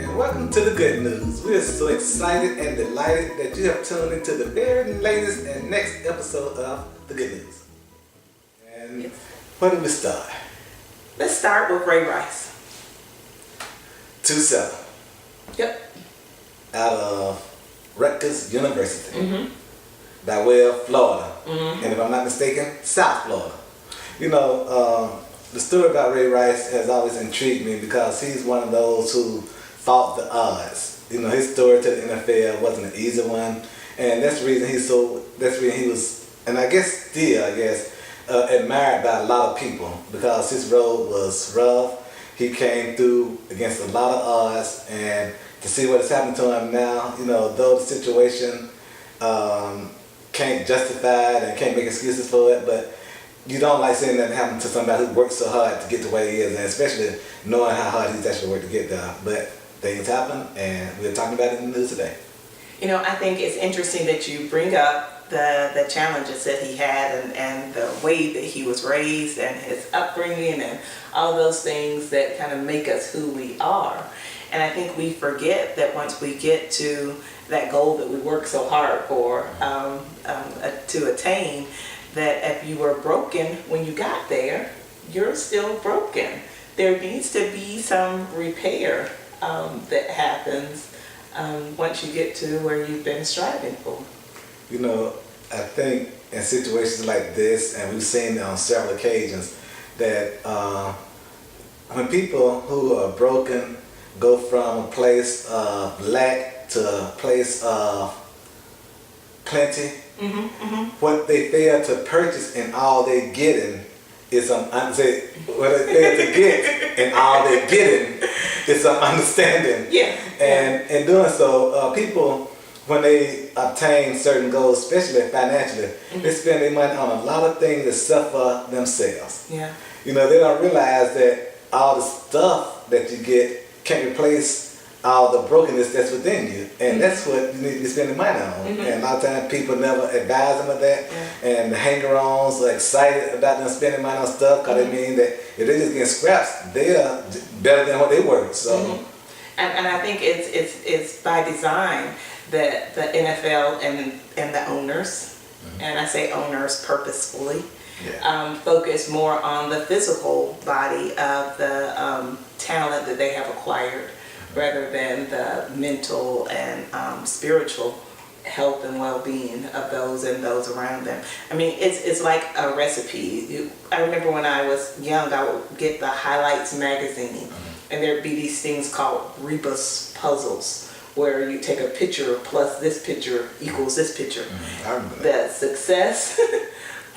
and welcome to the good news. We are so excited and delighted that you have tuned into the very latest and next episode of the good news. And where do we start? Let's start with Ray Rice. 2-7. Yep. Out of Rutgers University. By way of Florida. And if I'm not mistaken, South Florida. You know, the story about Ray Rice has always intrigued me because he's one of those who fought the odds. You know, his story to the NFL wasn't an easy one, and that's the reason he was, and I guess still, admired by a lot of people because his road was rough. He came through against a lot of odds, and to see what has happened to him now, you know, though the situation can't justify it and can't make excuses for it, but you don't like seeing that happen to somebody who worked so hard to get to where he is, and especially knowing how hard he's actually worked to get there. But things happen, and we're talking about it in the news today. You know, I think it's interesting that you bring up the challenges that he had and the way that he was raised and his upbringing and all those things that kind of make us who we are. And I think we forget that once we get to that goal that we work so hard for to attain, that if you were broken when you got there, you're still broken. There needs to be some repair that happens once you get to where you've been striving for. You know, I think in situations like this, and we've seen it on several occasions, that when people who are broken go from a place of lack to a place of plenty, what they fail to purchase and all they're getting is what they fail to get and all they're getting is some understanding. Yeah. And in doing so, people, when they obtain certain goals, especially financially, they spend their money on a lot of things except for themselves. Yeah. You know, they don't realize that all the stuff that you get can't replace all the brokenness that's within you, and that's what you need to be spending money on. And a lot of times people never advise them of that, and the hanger-ons are excited about them spending money on stuff because they mean that if they just get scraps, they're better than what they were. So, and I think it's by design that the NFL and the owners, and I say owners purposefully, focus more on the physical body of the talent that they have acquired, rather than the mental and spiritual health and well-being of those and those around them. I mean, it's like a recipe. I remember when I was young, I would get the Highlights magazine, and there'd be these things called rebus puzzles, where you take a picture plus this picture equals this picture. I remember that. The success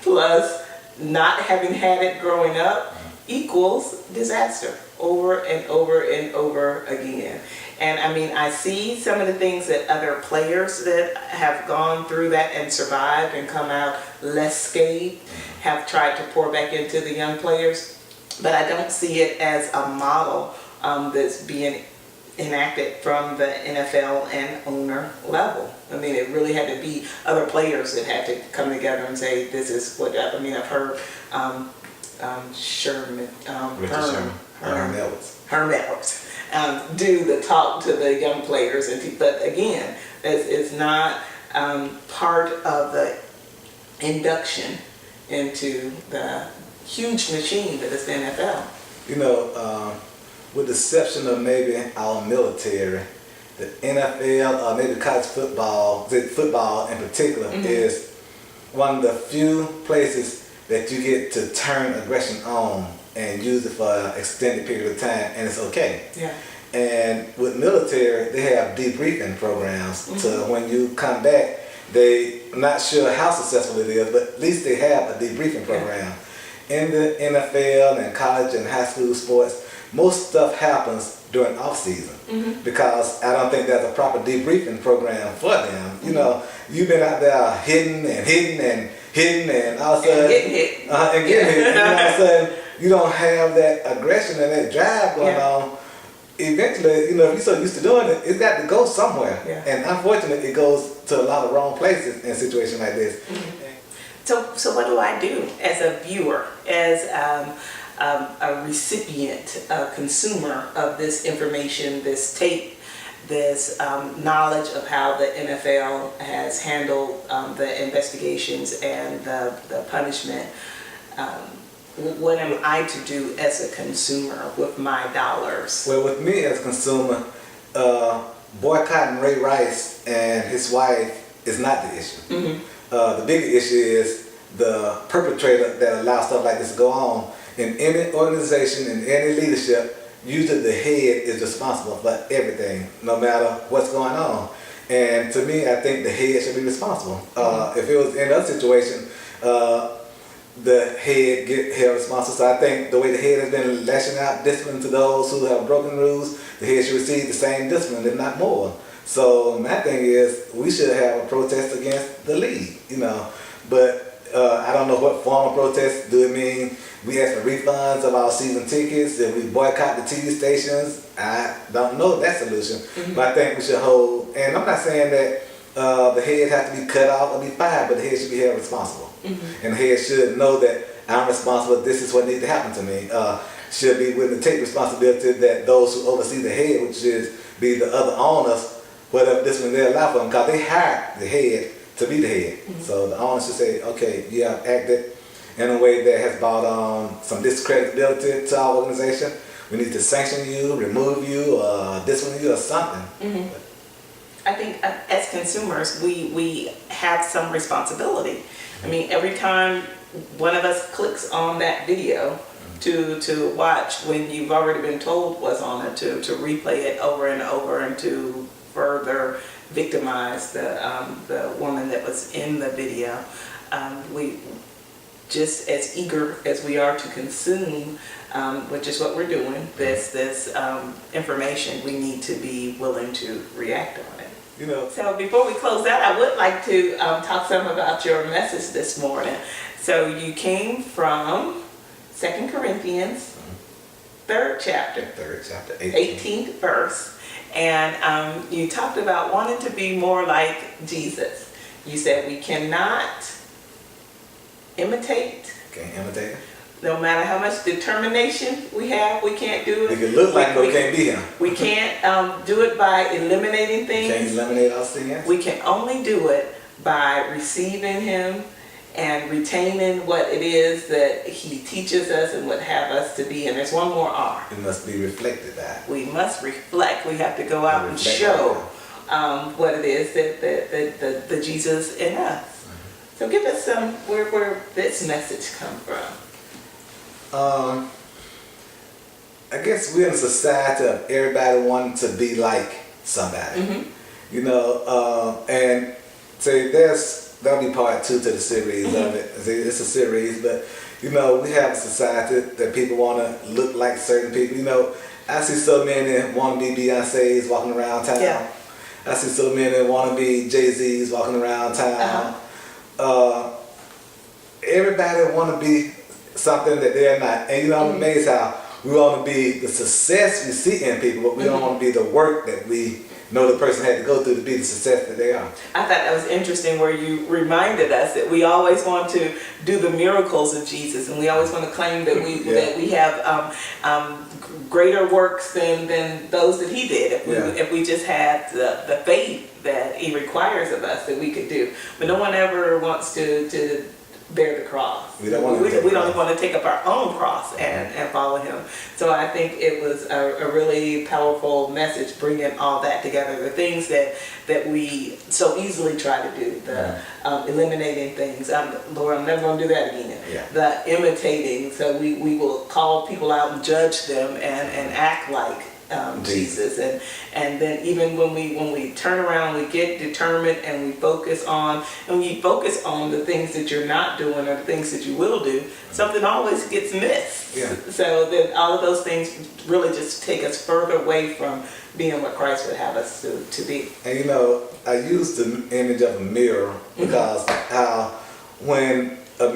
plus not having had it growing up equals disaster over and over and over again. And I mean, I see some of the things that other players that have gone through that and survived and come out less scathed have tried to pour back into the young players, but I don't see it as a model that's being enacted from the NFL and owner level. I mean, it really had to be other players that had to come together and say, this is what, I mean, I've heard Herm Edwards do the talk to the young players, but again, it's not part of the induction into the huge machine that is the NFL. You know, with the exception of maybe our military, the NFL or maybe college football in particular, is one of the few places that you get to turn aggression on and use it for an extended period of time, and it's okay. Yeah. And with military, they have debriefing programs to when you come back, I'm not sure how successful it is, but at least they have a debriefing program. In the NFL and college and high school sports, most stuff happens during off season because I don't think there's a proper debriefing program for them. You know, you've been out there hitting and all of a sudden getting hit. And all of a sudden you don't have that aggression and that drive going on. Eventually, you know, if you're so used to doing it, it's got to go somewhere. And unfortunately, it goes to a lot of wrong places in situations like this. So what do I do as a viewer, as a recipient, a consumer of this information, this tape this knowledge of how the NFL has handled the investigations and the punishment. What am I to do as a consumer with my dollars? Well, with me as a consumer, boycotting Ray Rice and his wife is not the issue. The bigger issue is the perpetrator that allows stuff like this to go on. In any organization, in any leadership, usually the head is responsible for everything, no matter what's going on. And to me, I think the head should be responsible. If it was in another situation, the head get held responsible. So I think the way the head has been lashing out discipline to those who have broken rules, the head should receive the same discipline, if not more. So my thing is, we should have a protest against the league, But I don't know what form of protest. Do it mean we ask for refunds of our season tickets? If we boycott the TV stations? I don't know that solution. But I think we should hold, and I'm not saying that the head has to be cut off or be fired, but the head should be held responsible. And the head should know that I'm responsible, this is what needs to happen to me. Should be willing to take responsibility that those who oversee the head, which is be the other owners, whatever discipline they allow for them, because they hired the head to be the head. So the owner should say, okay, you have acted in a way that has brought on some discredibility to our organization. We need to sanction you, remove you, discipline you or something. I think as consumers, we have some responsibility. I mean, every time one of us clicks on that video to watch, when you've already been told what's on it, to replay it over and over and to further victimize the woman that was in the video. We just as eager as we are to consume, which is what we're doing, this information, we need to be willing to react on it. So before we close out, I would like to talk some about your message this morning. So you came from 2 Corinthians, 3rd chapter, 18th verse. And you talked about wanting to be more like Jesus. You said we cannot imitate. Can't imitate. No matter how much determination we have, we can't do it. We can look like him, but we can't be him. We can't do it by eliminating things. Can't eliminate our sins. We can only do it by receiving him and retaining what it is that he teaches us and would have us to be. And there's one more R. It must be reflected back. We must reflect. We have to go out and show what it is that the Jesus in us. So give us some where this message comes from. I guess we're in a society of everybody wanting to be like somebody. And say that'll be part 2 to the series of it. It's a series, but we have a society that people want to look like certain people. I see so many want to be Beyonce's walking around town. Yeah. I see so many want to be Jay-Z's walking around town. Everybody want to be something that they're not. And I'm amazed how we want to be the success we see in people, but we don't want to be the work that we know the person had to go through to be the success that they are. I thought that was interesting where you reminded us that we always want to do the miracles of Jesus, and we always want to claim that we have greater works than those that he did. If we just had the faith that he requires of us that we could do. But no one ever wants to bear the cross. We don't want to take up our own cross and follow him. So I think it was a really powerful message, bringing all that together. The things that we so easily try to do, the eliminating things. Lord, I'm never going to do that again. The imitating, so we will call people out and judge them and act like Jesus, and then even when we turn around, we get determined and we focus on the things that you're not doing or the things that you will do, something always gets missed. So that all of those things really just take us further away from being what Christ would have us to be. And I use the image of a mirror because how when you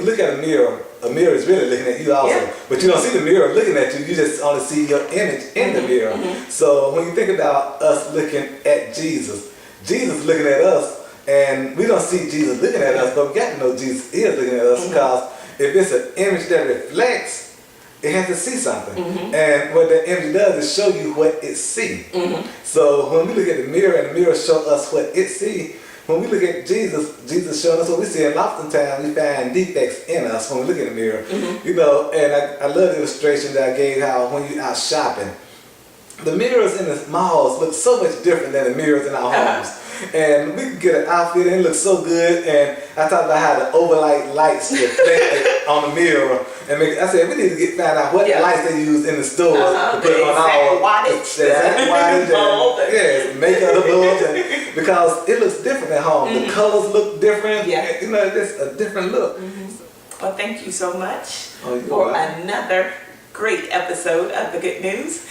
look at a mirror is really looking at you also. But you don't see the mirror looking at you, you just only see your image in the mirror. So when you think about us looking at Jesus is looking at us, and we don't see Jesus looking at us, but we got to know Jesus is looking at us, because if it's an image that reflects it has to see something. And what the image does is show you what it sees. So when we look at the mirror and the mirror show us what it sees, when we look at Jesus showing us what we see, and oftentimes we find defects in us when we look in the mirror. You know, and I love the illustration that I gave how when you're out shopping, the mirrors in the malls look so much different than the mirrors in our homes. And we can get an outfit and it looks so good. And I talked about how the overlight lights reflect on the mirror. And I said we need to find out what lights they use in the stores to put on our wattage. Makeup the bulbs, and because it looks different at home. The colors look different. You know, it's a different look. Well, thank you so much for another great episode of The Good News.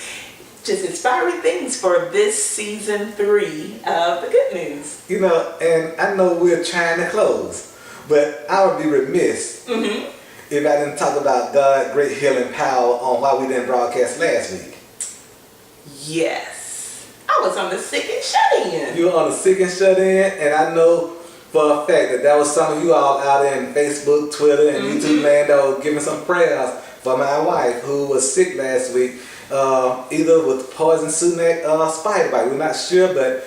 Just inspiring things for this season 3 of The Good News. You know, and I know we're trying to close, but I would be remiss if I didn't talk about God's great healing power on why we didn't broadcast last week. Yes. I was on the sick and shut in. You were on the sick and shut in, and I know for a fact that was some of you all out there in Facebook, Twitter, and YouTube land that were giving some prayers for my wife who was sick last week. Either with poison sumac or spider bite. We're not sure, but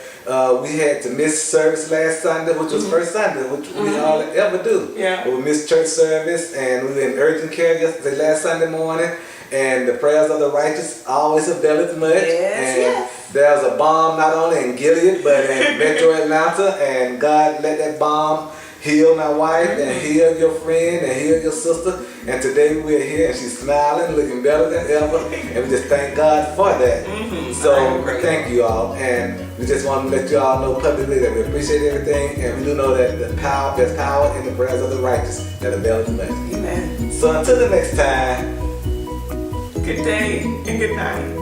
we had to miss service last Sunday, which was first Sunday, which we all ever do. But we missed church service, and we were in urgent care yesterday, last Sunday morning, and the prayers of the righteous always availeth much. And there's a bomb not only in Gilead, but in Metro Atlanta, and God let that bomb heal my wife and heal your friend and heal your sister. And today we're here and she's smiling, looking better than ever. And we just thank God for that. So thank you all. And we just want to let you all know publicly that we appreciate everything. And we do know that there's power in the prayers of the righteous that avail much. Amen. So until the next time. Good day and good night.